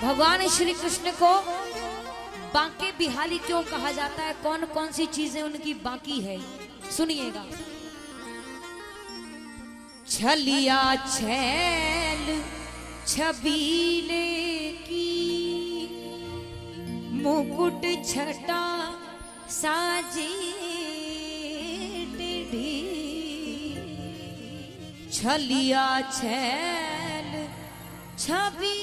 भगवान श्री कृष्ण को बांके बिहारी क्यों कहा जाता है, कौन कौन सी चीजें उनकी बाकी है, सुनिएगा। छलिया छैल छबीले की, मुकुट छटा साजे टेढ़ी। छलिया छैल छबी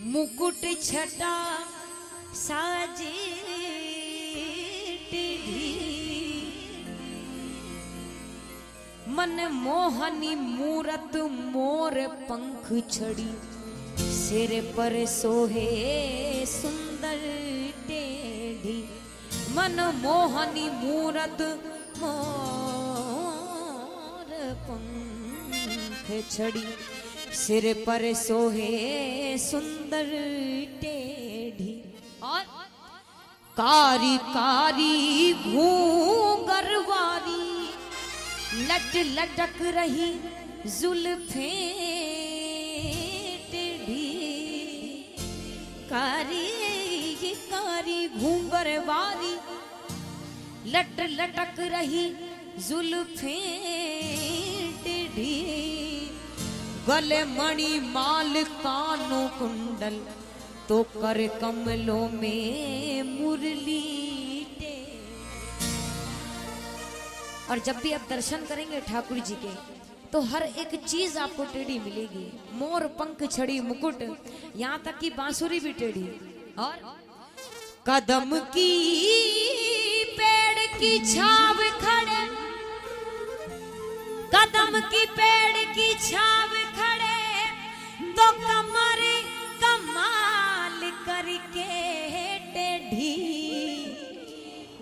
मुकुट छटा साजे टेढ़ी। मन मोहनी मूरत मोर पंख छड़ी, सिर पर सोहे सुंदर टेढ़ी। मन मोहनी मूरत मोर पंख छड़ी, सिर पर सोहे सुंदर टेढ़ी। और कारी कारी घूंघरवारी, लट लटक रही जुल्फें टेढ़ी। कारी कारी घूंघरवारी, लट लटक रही जुल्फें टेढ़ी। गले मणि माल कानों कुंडल, तो कर कमलों में मुरली टेढ़ी। और जब भी आप दर्शन करेंगे ठाकुर जी के, तो हर एक चीज आपको टेढ़ी मिलेगी। मोर पंख छड़ी मुकुट, यहाँ तक कि बांसुरी भी टेढ़ी। और कदम की पेड़ की छाव खड़े, कदम की पेड़ की छाव खड़े, तो कमर कमाल करके टेढ़ी।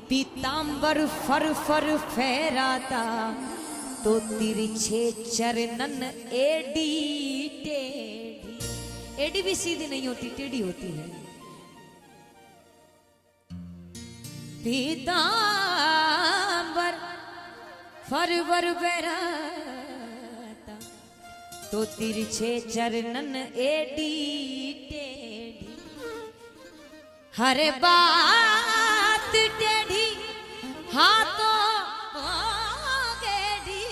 पीतांबर फर फर फहराता, तो तिरछे चरणन एडी टेढ़ी। एडी भी सीधी नहीं होती, टेढ़ी होती है। पीतांबर फर फर फहराता, तो तिरछे चरणन एडी टेढ़ी। हर बात टेढ़ी हाथों टेढ़ी,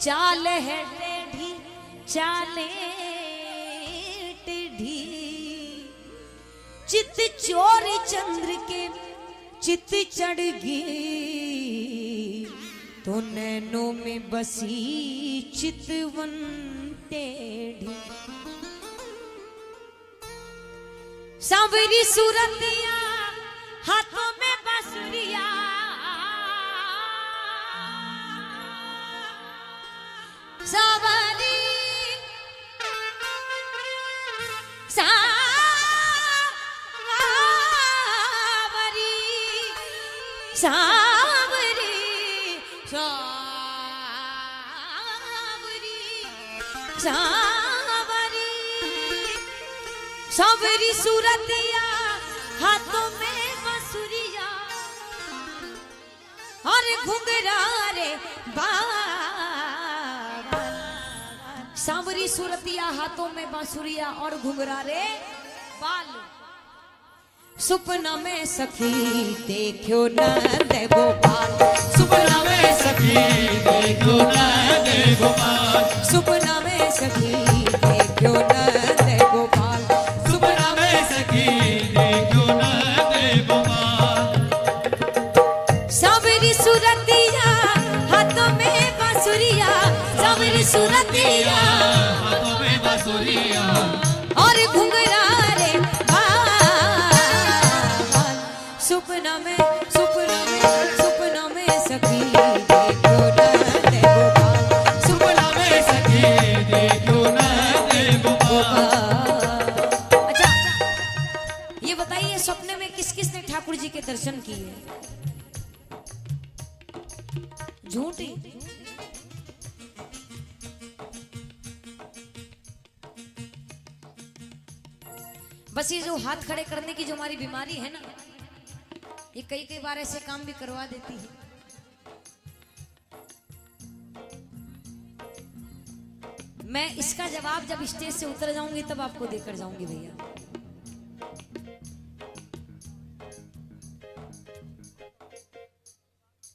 चाल है टेढ़ी चाले टेढ़ी। चित चोर चंद्र के चित चढ़ गई, तो नैनों में बसी चितवन टेढ़ी। सांवरी सूरतिया हाथों में बांसुरिया, सांवरी सांवरी सांवरी सांवरी सांवरी सूरतिया हाथों में बांसुरिया, और घुंघरा रे बाबा। सांवरी सूरतिया हाथों में बांसुरिया और घुंघरा रे बाल। सुपना में सखी देखो नंद गोपाल, सुपना में सखी देखो नंद गोपाल, सुपना में सखी देखो नंद गोपाल, सुपना में सखी देखो नंद गोपाल। सांवरी सूरतिया हाथों में बांसुरिया, सांवरी सूरतिया हाथों में बांसुरिया, और घुंघरा रे बाल। सुपना में सखी देखो नंद गोपाल, सुपना में सखी देखो नंद गोपाल। अच्छा, ये बताइए सपने में किस किस ने ठाकुर जी के दर्शन किए? झूठी? बस ये जो हाथ खड़े करने की जो हमारी बीमारी है ना, ये कई कई बार ऐसे काम भी करवा देती है। मैं इसका जवाब जब स्टेज से उतर जाऊंगी तब आपको देकर जाऊंगी भैया।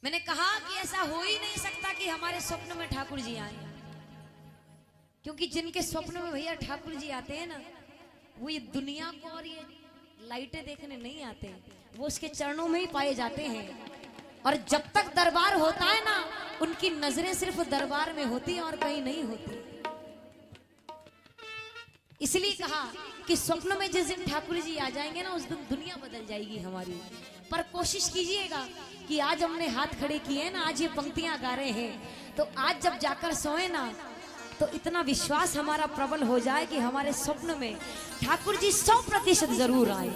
मैंने कहा कि ऐसा हो ही नहीं सकता कि हमारे स्वप्न में ठाकुर जी आए, क्योंकि जिनके स्वप्न में भैया ठाकुर जी आते हैं ना, वो ये दुनिया को और ये लाइटें देखने नहीं आते, वो उसके चरणों में ही पाए जाते हैं। और जब तक दरबार होता है ना, उनकी नजरें सिर्फ दरबार में होती हैं और कहीं नहीं होती। इसलिए कहा कि स्वप्न में जिस दिन ठाकुर जी आ जाएंगे ना, उस दिन दुनिया बदल जाएगी हमारी। पर कोशिश कीजिएगा कि आज हमने हाथ खड़े किए हैं ना, आज ये पंक्तियां गा रहे हैं, तो आज जब जाकर सोए ना, तो इतना विश्वास हमारा प्रबल हो जाए कि हमारे स्वप्न में ठाकुर जी 100% जरूर आए।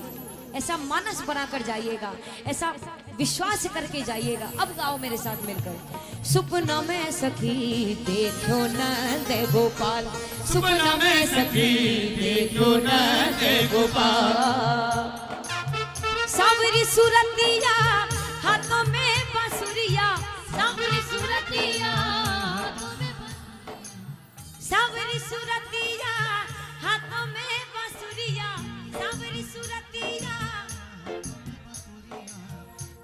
ऐसा मानस बनाकर जाइएगा, ऐसा विश्वास करके जाइएगा। अब गाओ मेरे साथ मिलकर, सपना में सखी देखो नंद गोपाल, सपना में सखी देखो नंद गोपाल, सावरी सूरतिया हाथों में बांसुरिया, सावरी सूरतिया, सावरी सूरतिया हाथों में बांसुरिया, सावरी सूरतिया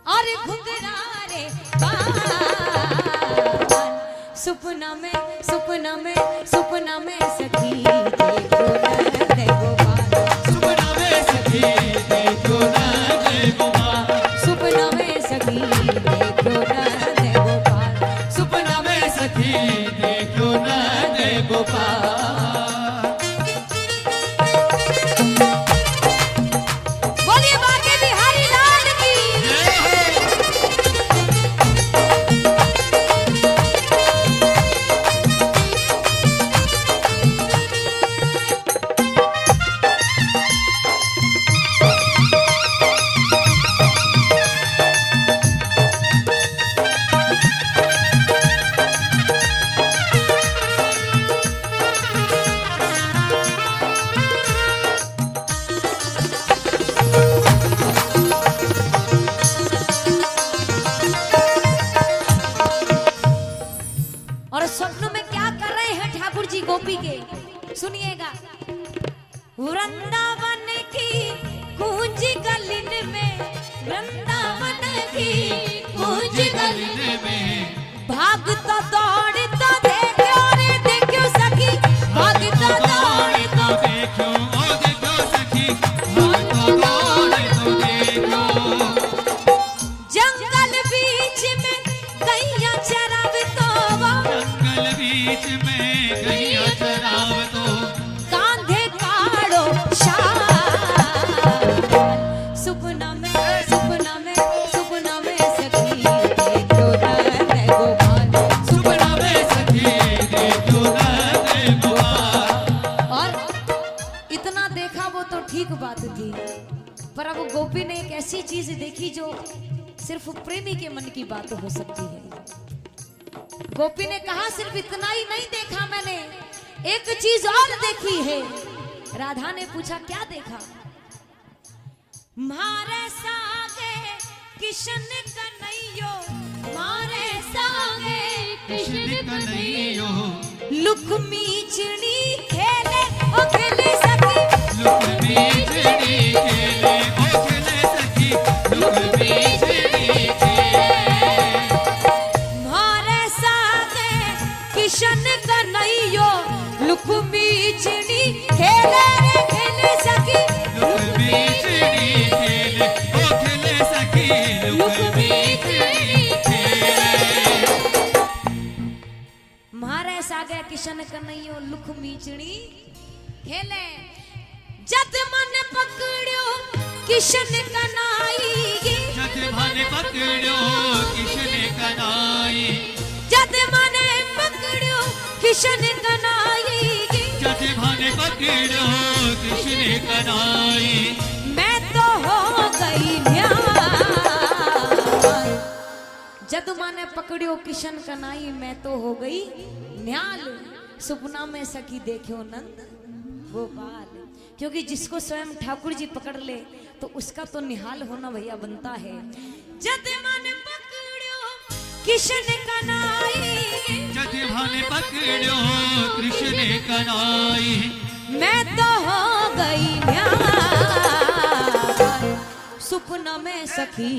और घुंघरा रे बाल। सपना में सपना में सपना में सखी देखो नंद गोपाल, सपना में सखी देखो नंद गोपाल, सपना में सखी देखो नंद गोपाल, सपना में सखी देखो नंद गोपाल। बोलिए बाके बिहारी लाल की। और स्वप्न में क्या कर रहे हैं ठाकुर जी गोपी के, सुनिएगा। वृंदावन की कुंज गलिन में, वृंदावन की कुंज गलिन में भागता दौड़ता देखो रे देखो सखी, भागता दौड़ता देखो ओ देखो सखी, भागता दौड़ता देखो, जंगल बीच में गैया चरावे तो वो, जंगल बीच में गैया चरावे तो, कांधे काढ़ो शाल। सपना में सपना में सपना में सखी देखो नंद गोपाल, सपना में सखी देखो नंद गोपाल। और इतना देखा वो तो ठीक बात थी, पर अब गोपी ने एक ऐसी चीज देखी जो सिर्फ प्रेमी के मन की बात हो सकती है। गोपी ने कहा सिर्फ इतना ही नहीं देखा मैंने, एक चीज और देखी है। राधा ने पूछा क्या देखा? मारे सागे किशन कन्हैयो, मारे सागे कृष्ण कन्हैयो, लुकमी चिड़ी खेले ओ खेले सखी, लुक बीचड़ी खेले ओ खेले सखी, लुक बीचड़ी खेले, मारे सागे किशन कन्हैयो, लुकमी चिड़ी खेले रे खेले सखी, लुक बीचड़ी खेले ओ खेले सखी, लुक बीचड़ी खेले, मारे सागे किशन कन्हैयो लुकमी चिड़ी खेले। जद मन पकड़ो किशन कन्हई, जद भाने पकड़ो किशन कनाई, जद मन पकड़ो किशन कन्हई, जद भाने पकड़ो किशन कनाई, मैं तो हो गई न्याय। जद माने पकड़ियो किशन कनाई, मैं तो हो गई न्याल। सपना में सखी देखो नंद गोपाल, क्योंकि जिसको स्वयं ठाकुर जी पकड़ ले तो उसका तो निहाल होना भैया बनता है। जद मन पकड़ियो किशन कनाई, जद राह पकड़ो कृष्ण कनाई। मैं तो हो गई सुपना में सखी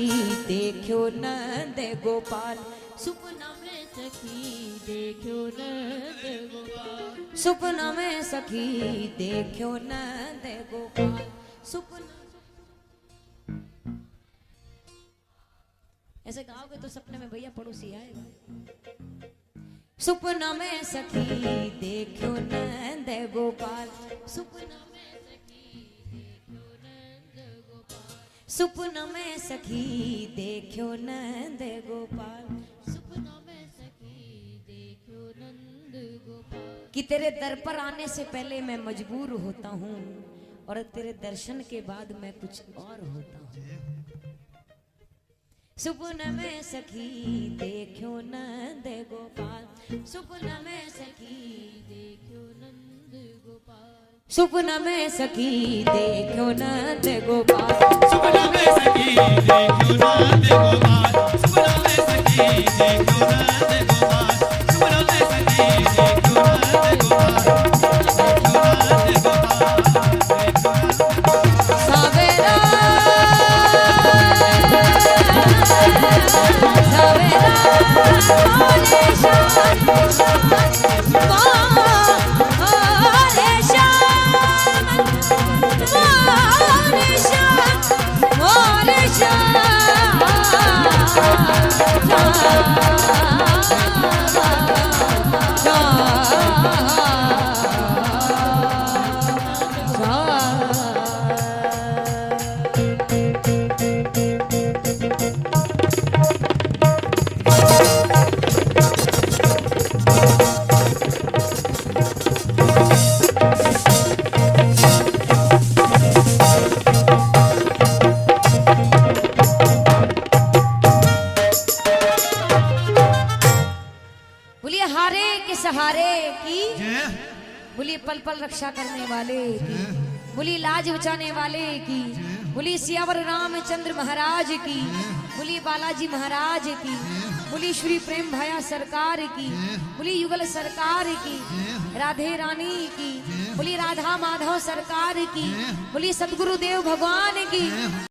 देखो नंद गोपाल। सुपना में सखी देखो नंद गोपाल। सुपना में सखी देखो नंद गोपाल। सुपना ऐसे गाओगे तो सपने में भैया पड़ोसी आएगा। सुपना में सखी देखो नंद गोपाल। सुपना में सखी देखो नंद गोपाल। सुपना में सखी देखो नंद गोपाल। सुपना में सखी देखो नंद गोपाल। कि तेरे दर पर आने से पहले मैं मजबूर होता हूँ और तेरे दर्शन के बाद मैं कुछ और होता हूँ। सुपना में सखी देखो नंद गोपाल। सुपना में सखी देखो नंद गोपाल। सुपना में सखी देखो नंद गोपाल। सुपना में सखी देखो नंद गोपाल। सुपना में सखी देखो नंद गोपाल। सुपना में सखी देखो नंद गोपाल। सवेरा सवेरा बोले शाम बोले शाम बोले शाम बोले बोलिए हारे के सहारे की। बोलिए पल पल रक्षा करने वाले की। बोलिए लाज बचाने वाले की। बोलिए सियावर रामचंद्र महाराज की। बोलिए बालाजी महाराज की। बोलिए श्री प्रेम भैया सरकार की। बोलिए युगल सरकार की। राधे रानी की। बोलिए राधा माधव सरकार की। बोलिए सदगुरुदेव भगवान की।